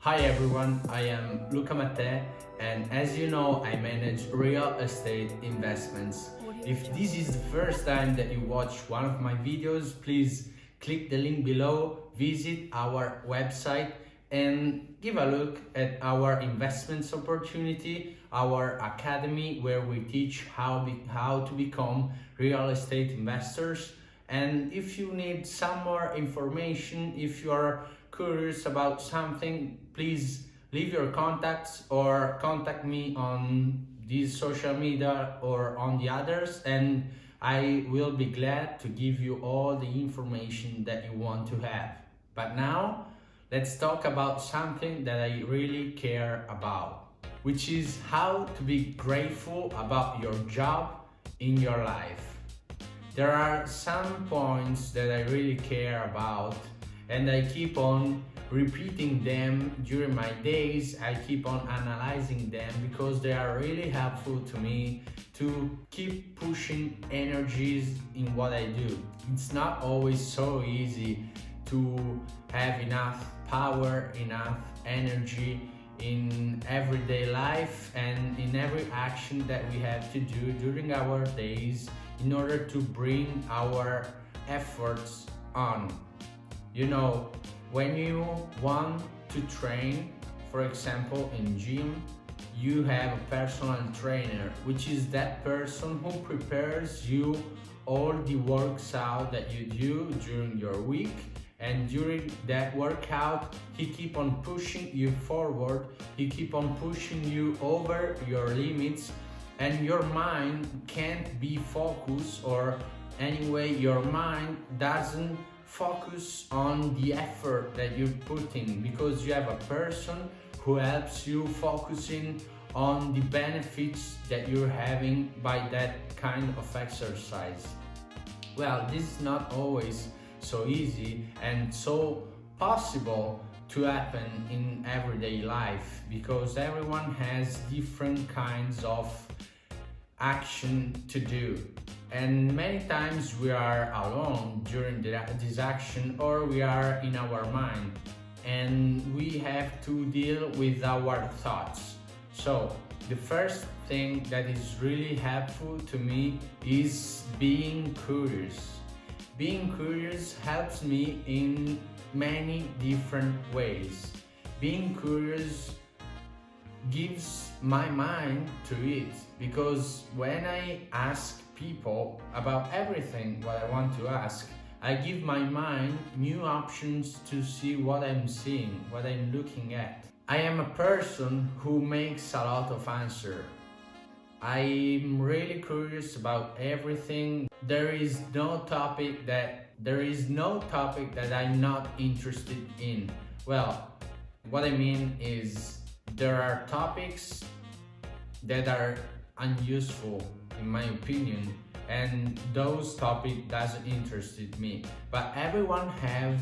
Hi everyone, I am Luca Mattè, and as you know, I manage real estate investments. If this is the first time that you watch one of my videos, please click the link below, visit our website and give a look at our investments opportunity, our academy where we teach how to become real estate investors. And if you need some more information, if you are curious about something, please leave your contacts or contact me on these social media or on the others, and I will be glad to give you all the information that you want to have. But now, let's talk about something that I really care about, which is how to be grateful about your job in your life. There are some points that I really care about, and I keep on repeating them during my days. I keep on analyzing them because they are really helpful to me to keep pushing energies in what I do. It's not always so easy to have enough power, enough energy in everyday life and in every action that we have to do during our days in order to bring our efforts on. You know, when you want to train, for example in gym, you have a personal trainer, which is that person who prepares you all the works out that you do during your week. And during that workout, he keep on pushing you forward, he keep on pushing you over your limits, and your mind can't be focused, or anyway your mind doesn't focus on the effort that you're putting, because you have a person who helps you focusing on the benefits that you're having by that kind of exercise. Well, this is not always so easy and so possible to happen in everyday life, because everyone has different kinds of action to do, and many times we are alone during this action, or we are in our mind and we have to deal with our thoughts. So the first thing that is really helpful to me is being curious. Being curious helps me in many different ways. Being curious gives my mind to it, because when I ask people about everything what I want to ask, I give my mind new options to see what I'm seeing, what I'm looking at. I am a person who makes a lot of answers. I'm really curious about everything. There is no topic that I'm not interested in. Well, what I mean is there are topics that are unuseful in my opinion, and those topics doesn't interest me. But everyone have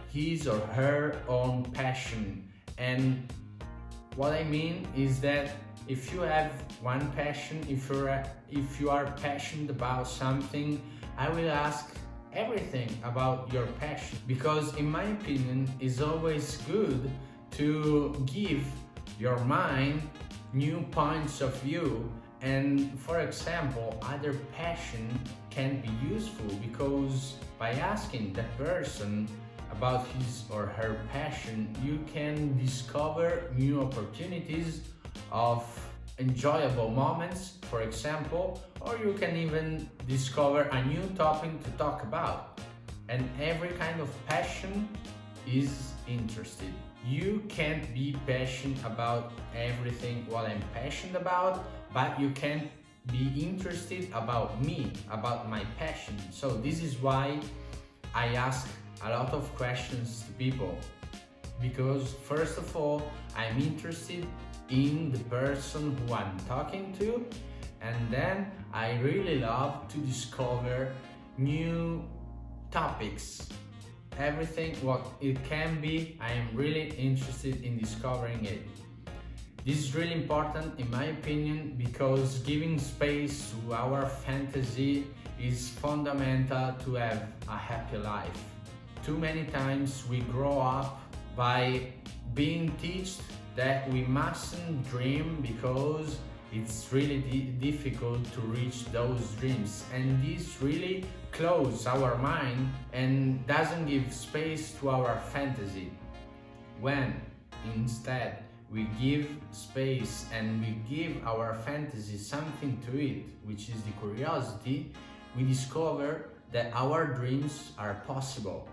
his or her own passion, and what I mean is that if you have one passion, if you are passionate about something, I will ask everything about your passion, because in my opinion it's always good to give your mind new points of view. And for example, other passion can be useful, because by asking the person about his or her passion, you can discover new opportunities of enjoyable moments, for example, or you can even discover a new topic to talk about. And every kind of passion is interested. You can't be passionate about everything what I'm passionate about, but you can be interested about me, about my passion. So this is why I ask a lot of questions to people, because first of all, I'm interested in the person who I'm talking to, and then I really love to discover new topics. Everything what it can be, I am really interested in discovering it. This is really important in my opinion, because giving space to our fantasy is fundamental to have a happy life. Too many times we grow up by being taught that we mustn't dream because it's really difficult to reach those dreams, and this really closes our mind and doesn't give space to our fantasy. When instead we give space and we give our fantasy something to it, which is the curiosity, we discover that our dreams are possible.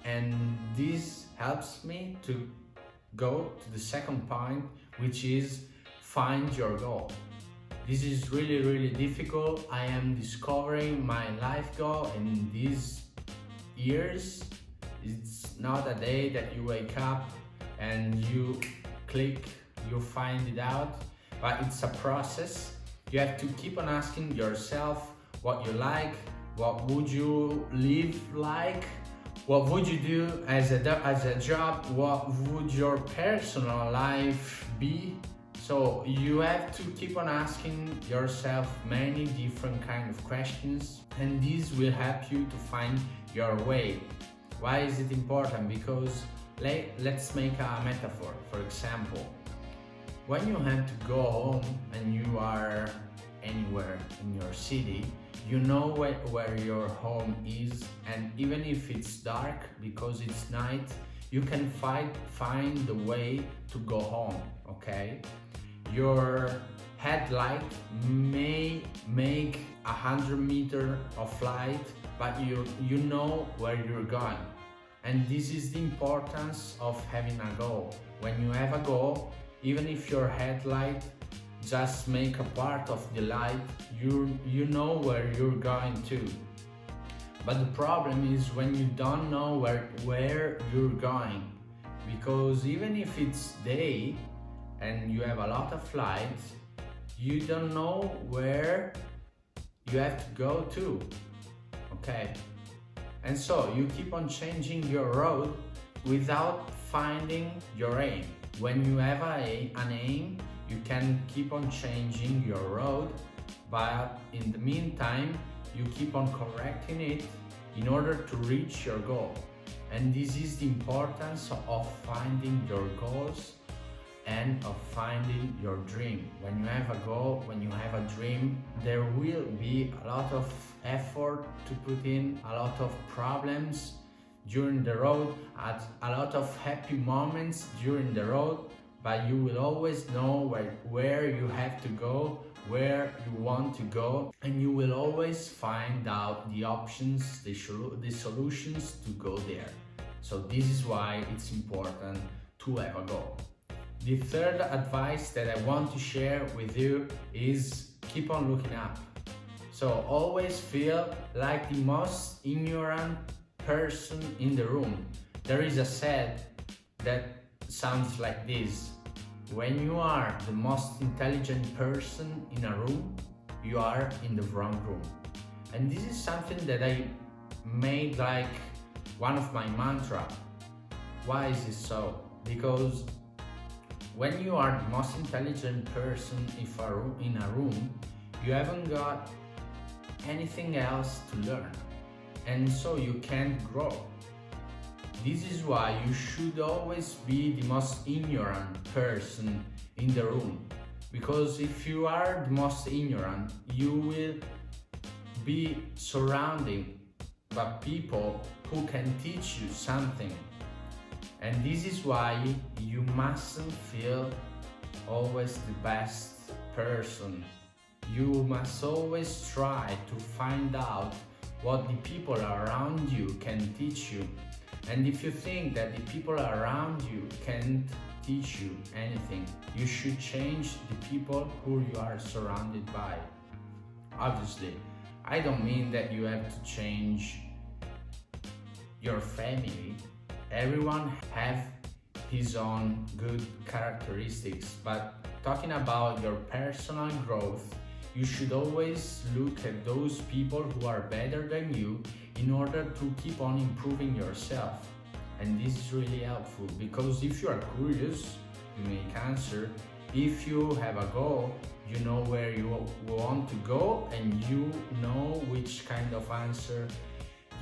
And this helps me to go to the second point, which is find your goal. This is really difficult. I am discovering my life goal in these years. It's not a day that you wake up and you click, you find it out, but it's a process. You have to keep on asking yourself what you like, what would you live like, what would you do as a job, what would your personal life be. So you have to keep on asking yourself many different kind of questions, and this will help you to find your way. Why is it important? Because let's make a metaphor. For example, when you have to go home and you are anywhere in your city, you know where your home is, and even if it's dark because it's night, you can find the way to go home, okay? Your headlight may make 100 meters of light, but you know where you're going. And this is the importance of having a goal. When you have a goal, even if your headlight just make a part of the light, you know where you're going to. But the problem is when you don't know where you're going, because even if it's day and you have a lot of lights, you don't know where you have to go to, okay? And so you keep on changing your road without finding your aim. When you have an aim, you can keep on changing your road, but in the meantime, you keep on correcting it in order to reach your goal. And this is the importance of finding your goals and of finding your dream. When you have a goal, when you have a dream, there will be a lot of effort to put in, a lot of problems during the road, a lot of happy moments during the road, but you will always know where you have to go, where you want to go, and you will always find out the options, the solutions to go there. So this is why it's important to have a goal. The third advice that I want to share with you is keep on looking up. So always feel like the most ignorant person in the room. There is a saying that sounds like this: when you are the most intelligent person in a room, you are in the wrong room. And this is something that I made like one of my mantra. Why is it so? Because when you are the most intelligent person in a room, you haven't got anything else to learn, and so you can't grow. This is why you should always be the most ignorant person in the room, because if you are the most ignorant, you will be surrounded by people who can teach you something. And this is why you mustn't feel always the best person. You must always try to find out what the people around you can teach you. And if you think that the people around you can't teach you anything, you should change the people who you are surrounded by. Obviously, I don't mean that you have to change your family. Everyone have his own good characteristics, but talking about your personal growth, you should always look at those people who are better than you in order to keep on improving yourself. And this is really helpful, because if you are curious, you make answer. If you have a goal, you know where you want to go, and you know which kind of answer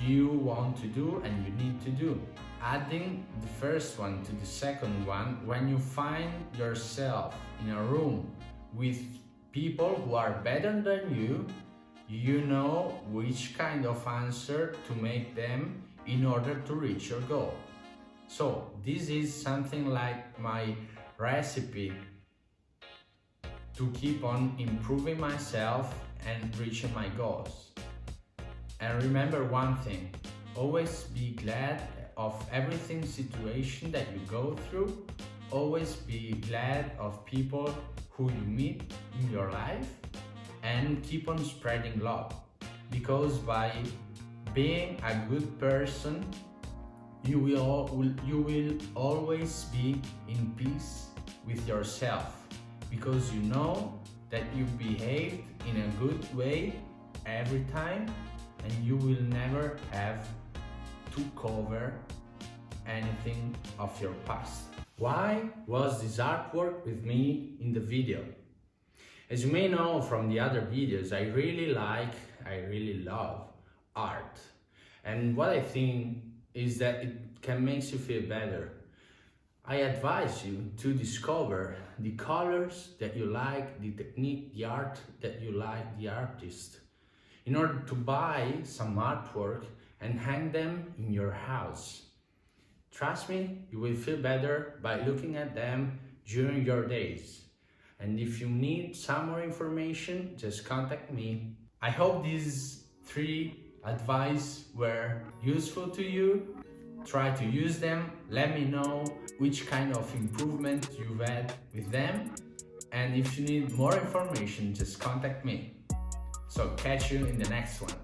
you want to do and you need to do. Adding the first one to the second one, when you find yourself in a room with people who are better than you know which kind of answer to make them in order to reach your goal. So this is something like my recipe to keep on improving myself and reaching my goals. And remember one thing, always be glad of everything situation that you go through. Always be glad of people who you meet in your life, and keep on spreading love, because by being a good person you will always be in peace with yourself, because you know that you behaved in a good way every time, and you will never have to cover anything of your past. Why was this artwork with me in the video? As you may know from the other videos, I really love art. And what I think is that it can make you feel better. I advise you to discover the colors that you like, the technique, the art that you like, the artist, in order to buy some artwork and hang them in your house. Trust me, you will feel better by looking at them during your days. And if you need some more information, just contact me. I hope these 3 advice were useful to you. Try to use them. Let me know which kind of improvement you've had with them. And if you need more information, just contact me. So catch you in the next one.